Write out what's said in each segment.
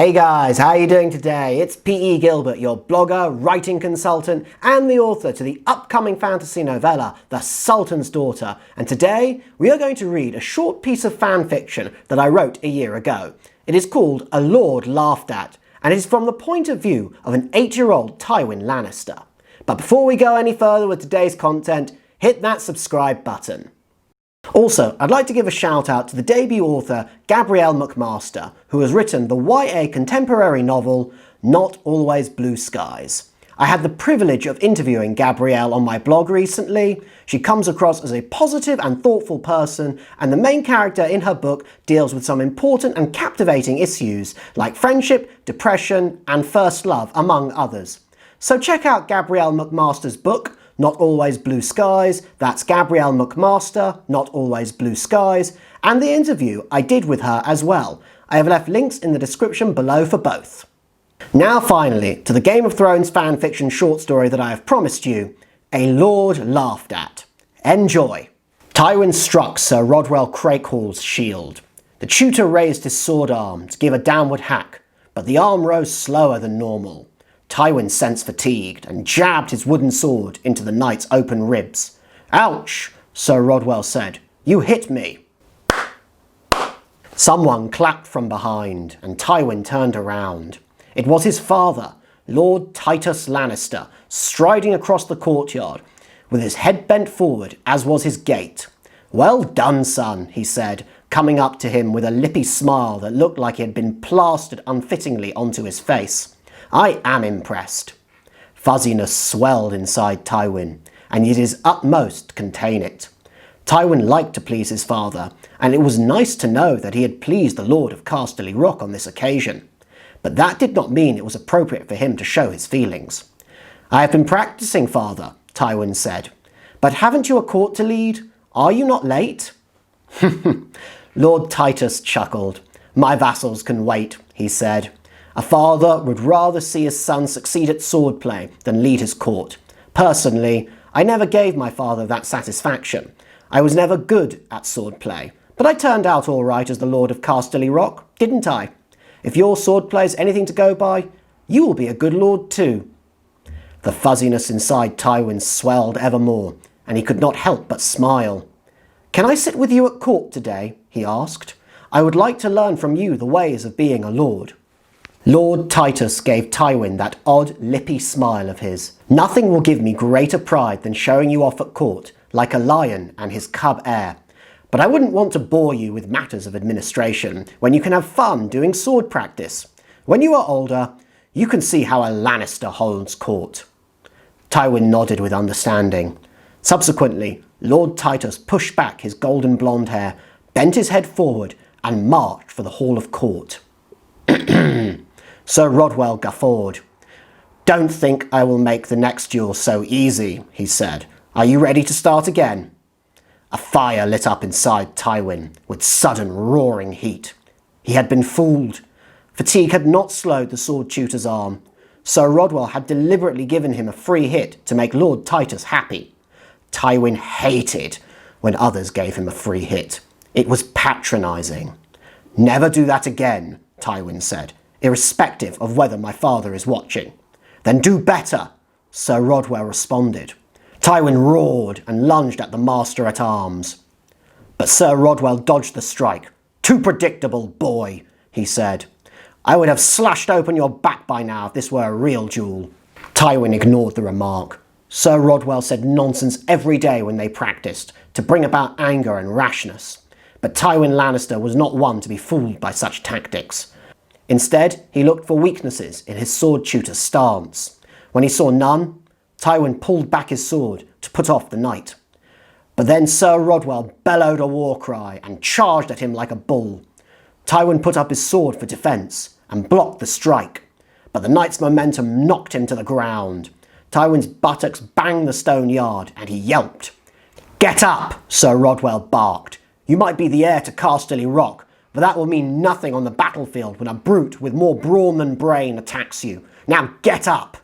Hey guys, how are you doing today? It's P.E. Gilbert, your blogger, writing consultant, and the author to the upcoming fantasy novella, The Sultan's Daughter. And today, we are going to read a short piece of fan fiction that I wrote a year ago. It is called A Lord Laughed At, and it is from the point of view of an 8-year-old Tywin Lannister. But before we go any further with today's content, hit that subscribe button. Also, I'd like to give a shout out to the debut author Gabrielle McMaster, who has written the YA contemporary novel Not Always Blu Skyes. I had the privilege of interviewing Gabrielle on my blog recently. She comes across as a positive and thoughtful person, and the main character in her book deals with some important and captivating issues like friendship, depression, and first love, among others. So check out Gabrielle McMaster's book, Not Always Blu Skyes. That's Gabrielle McMaster, Not Always Blu Skyes, and the interview I did with her as well. I have left links in the description below for both. Now finally, to the Game of Thrones fanfiction short story that I have promised you, A Lord Laughed At. Enjoy! Tywin struck Sir Rodwell Crakehall's shield. The tutor raised his sword arm to give a downward hack, but the arm rose slower than normal. Tywin sensed fatigued and jabbed his wooden sword into the knight's open ribs. "Ouch," Sir Rodwell said. "You hit me." Someone clapped from behind, and Tywin turned around. It was his father, Lord Tytos Lannister, striding across the courtyard, with his head bent forward, as was his gait. "Well done, son," he said, coming up to him with a lippy smile that looked like it had been plastered unfittingly onto his face. "I am impressed." Fuzziness swelled inside Tywin, and he did his utmost to contain it. Tywin liked to please his father, and it was nice to know that he had pleased the Lord of Casterly Rock on this occasion. But that did not mean it was appropriate for him to show his feelings. "I have been practicing, father," Tywin said. "But haven't you a court to lead? Are you not late?" Lord Tytos chuckled. "My vassals can wait," he said. "A father would rather see his son succeed at swordplay than lead his court. Personally, I never gave my father that satisfaction. I was never good at swordplay, but I turned out all right as the Lord of Casterly Rock, didn't I? If your swordplay is anything to go by, you will be a good lord too." The fuzziness inside Tywin swelled ever more, and he could not help but smile. "Can I sit with you at court today?" he asked. "I would like to learn from you the ways of being a lord." Lord Tytos gave Tywin that odd, lippy smile of his. "Nothing will give me greater pride than showing you off at court, like a lion and his cub heir. But I wouldn't want to bore you with matters of administration when you can have fun doing sword practice. When you are older, you can see how a Lannister holds court." Tywin nodded with understanding. Subsequently, Lord Tytos pushed back his golden blonde hair, bent his head forward, and marched for the Hall of Court. Sir Rodwell guffawed. "Don't think I will make the next duel so easy," he said. "Are you ready to start again?" A fire lit up inside Tywin, with sudden roaring heat. He had been fooled. Fatigue had not slowed the sword tutor's arm. Sir Rodwell had deliberately given him a free hit to make Lord Tytos happy. Tywin hated when others gave him a free hit. It was patronising. "Never do that again," Tywin said, "irrespective of whether my father is watching." "Then do better," Sir Rodwell responded. Tywin roared and lunged at the master-at-arms. But Sir Rodwell dodged the strike. "Too predictable, boy," he said. "I would have slashed open your back by now if this were a real duel." Tywin ignored the remark. Sir Rodwell said nonsense every day when they practiced, to bring about anger and rashness. But Tywin Lannister was not one to be fooled by such tactics. Instead, he looked for weaknesses in his sword tutor's stance. When he saw none, Tywin pulled back his sword to put off the knight. But then Sir Rodwell bellowed a war cry and charged at him like a bull. Tywin put up his sword for defence and blocked the strike, but the knight's momentum knocked him to the ground. Tywin's buttocks banged the stone yard and he yelped. "Get up," Sir Rodwell barked. "You might be the heir to Casterly Rock, but that will mean nothing on the battlefield when a brute with more brawn than brain attacks you. Now get up!"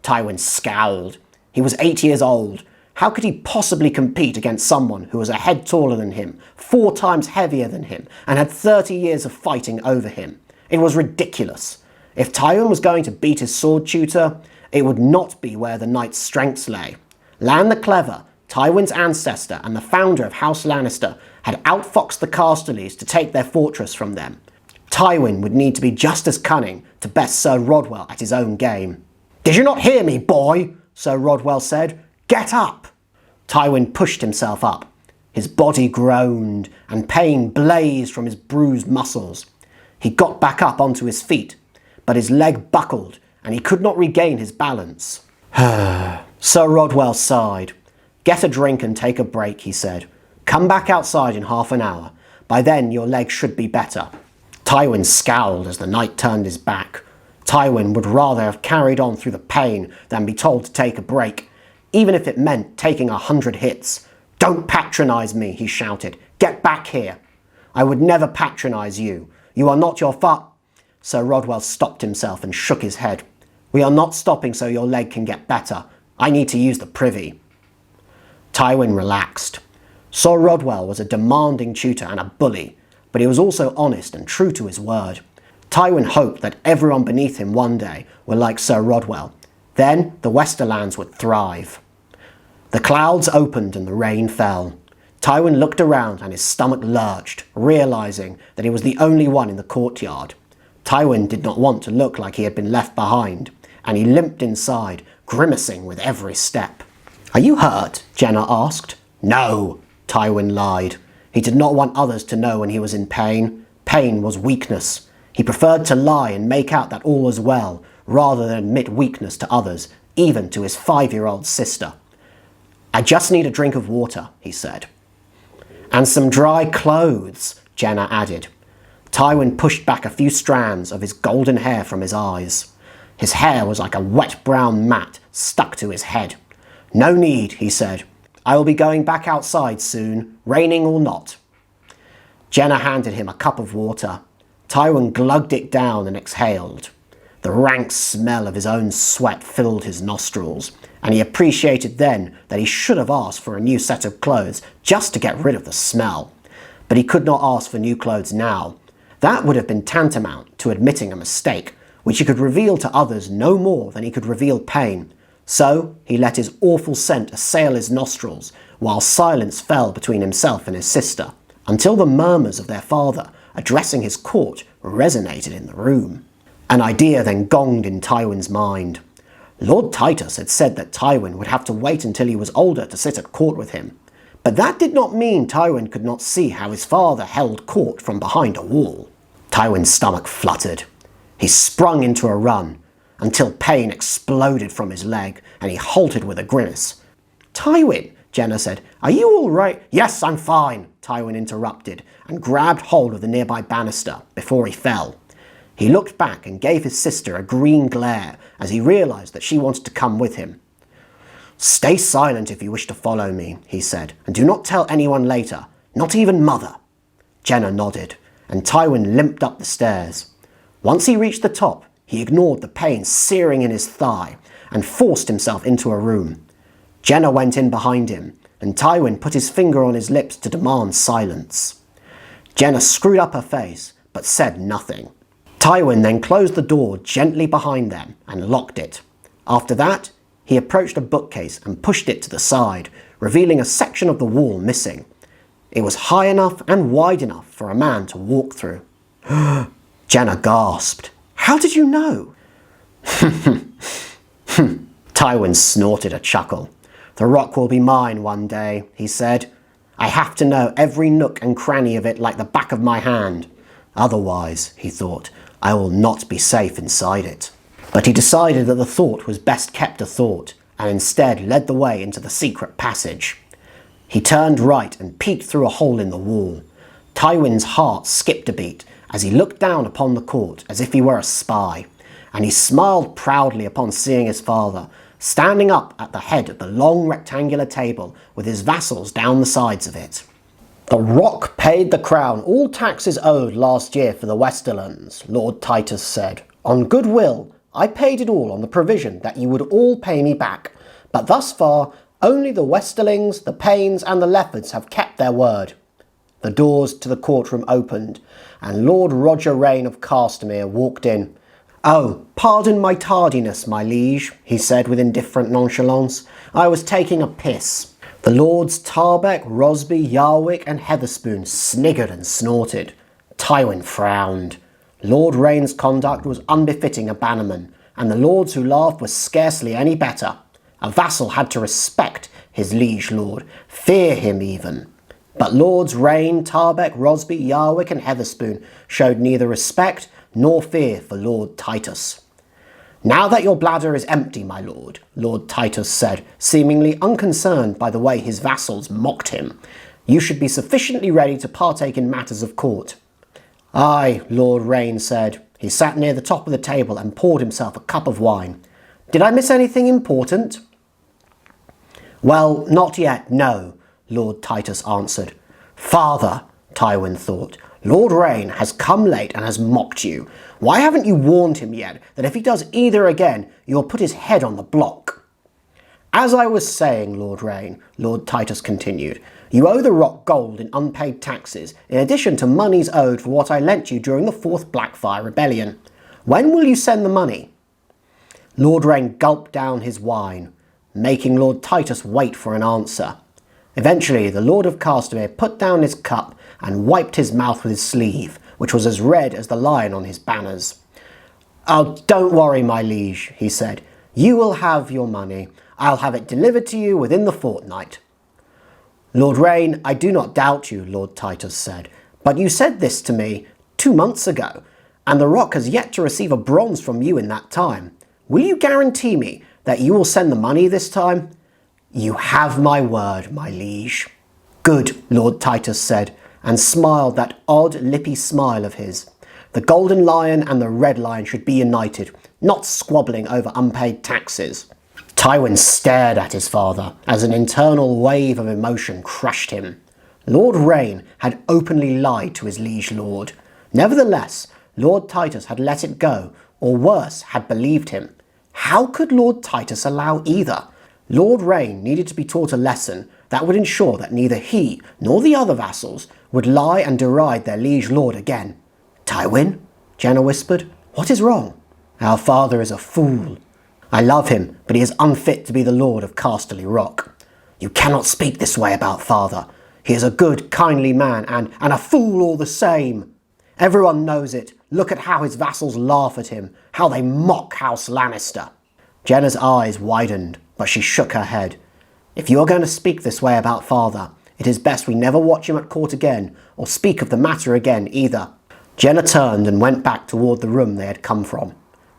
Tywin scowled. He was 8 years old. How could he possibly compete against someone who was a head taller than him, 4 times heavier than him, and had 30 years of fighting over him? It was ridiculous. If Tywin was going to beat his sword tutor, it would not be where the knight's strengths lay. Lan the Clever, Tywin's ancestor and the founder of House Lannister, had outfoxed the Casterlys to take their fortress from them. Tywin would need to be just as cunning to best Sir Rodwell at his own game. "Did you not hear me, boy?" Sir Rodwell said. "Get up!" Tywin pushed himself up. His body groaned, and pain blazed from his bruised muscles. He got back up onto his feet, but his leg buckled, and he could not regain his balance. Sir Rodwell sighed. "Get a drink and take a break," he said. "Come back outside in half an hour. By then your leg should be better." Tywin scowled as the knight turned his back. Tywin would rather have carried on through the pain than be told to take a break, even if it meant taking 100 hits. "Don't patronise me," he shouted. "Get back here." "I would never patronise you. You are not your Sir Rodwell stopped himself and shook his head. "We are not stopping so your leg can get better. I need to use the privy." Tywin relaxed. Sir Rodwell was a demanding tutor and a bully, but he was also honest and true to his word. Tywin hoped that everyone beneath him one day were like Sir Rodwell. Then the Westerlands would thrive. The clouds opened and the rain fell. Tywin looked around and his stomach lurched, realising that he was the only one in the courtyard. Tywin did not want to look like he had been left behind, and he limped inside, grimacing with every step. "Are you hurt?" Jenna asked. "No," Tywin lied. He did not want others to know when he was in pain. Pain was weakness. He preferred to lie and make out that all was well, rather than admit weakness to others, even to his 5-year-old sister. "I just need a drink of water," he said. "And some dry clothes," Jenna added. Tywin pushed back a few strands of his golden hair from his eyes. His hair was like a wet brown mat stuck to his head. "No need," he said. "I will be going back outside soon, raining or not." Jenna handed him a cup of water. Tywin glugged it down and exhaled. The rank smell of his own sweat filled his nostrils, and he appreciated then that he should have asked for a new set of clothes just to get rid of the smell. But he could not ask for new clothes now. That would have been tantamount to admitting a mistake, which he could reveal to others no more than he could reveal pain. So he let his awful scent assail his nostrils, while silence fell between himself and his sister, until the murmurs of their father addressing his court resonated in the room. An idea then gonged in Tywin's mind. Lord Tytos had said that Tywin would have to wait until he was older to sit at court with him. But that did not mean Tywin could not see how his father held court from behind a wall. Tywin's stomach fluttered. He sprung into a run, until pain exploded from his leg, and he halted with a grimace. "Tywin," Jenna said, "are you all right?" "Yes, I'm fine," Tywin interrupted, and grabbed hold of the nearby banister before he fell. He looked back and gave his sister a green glare as he realised that she wanted to come with him. "Stay silent if you wish to follow me," he said, "and do not tell anyone later, not even Mother." Jenna nodded, and Tywin limped up the stairs. Once he reached the top, he ignored the pain searing in his thigh and forced himself into a room. Jenna went in behind him, and Tywin put his finger on his lips to demand silence. Jenna screwed up her face, but said nothing. Tywin then closed the door gently behind them and locked it. After that, he approached a bookcase and pushed it to the side, revealing a section of the wall missing. It was high enough and wide enough for a man to walk through. Jenna gasped. "How did you know?" Tywin snorted a chuckle. "The rock will be mine one day," he said. "I have to know every nook and cranny of it like the back of my hand. Otherwise," he thought, "I will not be safe inside it." But he decided that the thought was best kept a thought, and instead led the way into the secret passage. He turned right and peeked through a hole in the wall. Tywin's heart skipped a beat as he looked down upon the court as if he were a spy, and he smiled proudly upon seeing his father, standing up at the head of the long rectangular table with his vassals down the sides of it. "The Rock paid the Crown all taxes owed last year for the Westerlands," Lord Tytos said. "On goodwill, I paid it all on the provision that you would all pay me back, but thus far, only the Westerlings, the Paynes and the Leffords have kept their word." the doors to the courtroom opened, and Lord Roger Rayne of Castamere walked in. "Oh, pardon my tardiness, my liege," he said with indifferent nonchalance. "I was taking a piss." The Lords Tarbeck, Rosby, Yarwick and Heatherspoon sniggered and snorted. Tywin frowned. Lord Rayne's conduct was unbefitting a bannerman, and the lords who laughed were scarcely any better. A vassal had to respect his liege lord, fear him even. But Lords Rayne, Tarbeck, Rosby, Yarwick and Heatherspoon showed neither respect nor fear for Lord Tytos. "Now that your bladder is empty, my lord," Lord Tytos said, seemingly unconcerned by the way his vassals mocked him, "you should be sufficiently ready to partake in matters of court." "Aye," Lord Rayne said. He sat near the top of the table and poured himself a cup of wine. "Did I miss anything important?" "Well, not yet, no," Lord Tytos answered. "Father," Tywin thought, "Lord Rayne has come late and has mocked you. Why haven't you warned him yet that if he does either again, you'll put his head on the block?" "As I was saying, Lord Rayne," Lord Tytos continued, "you owe the Rock gold in unpaid taxes, in addition to monies owed for what I lent you during the 4th Blackfire Rebellion. When will you send the money?" Lord Rayne gulped down his wine, making Lord Tytos wait for an answer. Eventually, the Lord of Castamere put down his cup and wiped his mouth with his sleeve, which was as red as the lion on his banners. "Oh, don't worry, my liege," he said. "You will have your money. I'll have it delivered to you within the fortnight." "Lord Rayne, I do not doubt you," Lord Tytos said, "but you said this to me 2 months ago, and the Rock has yet to receive a bronze from you in that time. Will you guarantee me that you will send the money this time?" "You have my word, my liege." "Good," Lord Tytos said, and smiled that odd, lippy smile of his. The Golden Lion and the Red Lion should be united, not squabbling over unpaid taxes. Tywin stared at his father as an internal wave of emotion crushed him. Lord Rayne had openly lied to his liege lord. Nevertheless, Lord Tytos had let it go, or worse, had believed him. How could Lord Tytos allow either? Lord Rayne needed to be taught a lesson that would ensure that neither he nor the other vassals would lie and deride their liege lord again. "Tywin," Jenna whispered, "what is wrong?" "Our father is a fool. I love him, but he is unfit to be the Lord of Casterly Rock." "You cannot speak this way about father. He is a good, kindly man and a fool all the same." "Everyone knows it. Look at how his vassals laugh at him, how they mock House Lannister." Jenna's eyes widened, but she shook her head. "If you are going to speak this way about father, it is best we never watch him at court again, or speak of the matter again either." Jenna turned and went back toward the room they had come from.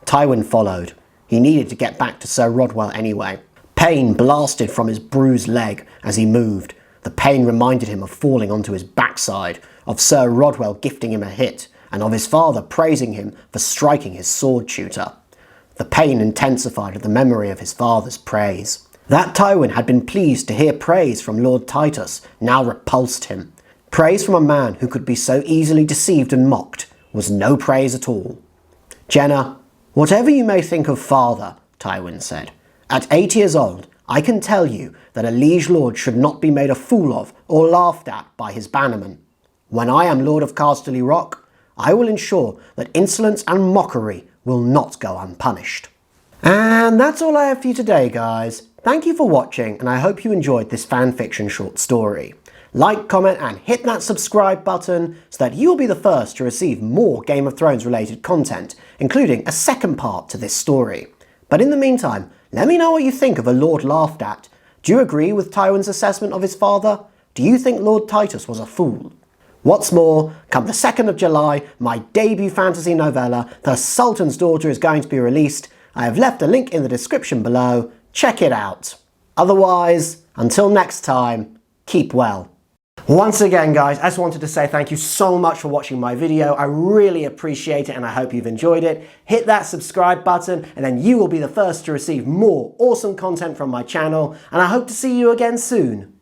Tywin followed. He needed to get back to Sir Rodwell anyway. Pain blasted from his bruised leg as he moved. The pain reminded him of falling onto his backside, of Sir Rodwell gifting him a hit, and of his father praising him for striking his sword tutor. The pain intensified at the memory of his father's praise. That Tywin had been pleased to hear praise from Lord Tytos now repulsed him. Praise from a man who could be so easily deceived and mocked was no praise at all. "Jenna, whatever you may think of father," Tywin said, "at 8 years old, I can tell you that a liege lord should not be made a fool of or laughed at by his bannermen. When I am Lord of Casterly Rock, I will ensure that insolence and mockery will not go unpunished." And that's all I have for you today, guys. Thank you for watching, and I hope you enjoyed this fanfiction short story. Like, comment, and hit that subscribe button so that you'll be the first to receive more Game of Thrones related content, including a second part to this story. But in the meantime, let me know what you think of a lord laughed at. Do you agree with Tywin's assessment of his father? Do you think Lord Tytos was a fool? What's more, come the 2nd of July, my debut fantasy novella, The Sultan's Daughter, is going to be released. I have left a link in the description below. Check it out. Otherwise, until next time, keep well. Once again, guys, I just wanted to say thank you so much for watching my video. I really appreciate it and I hope you've enjoyed it. Hit that subscribe button and then you will be the first to receive more awesome content from my channel, and I hope to see you again soon.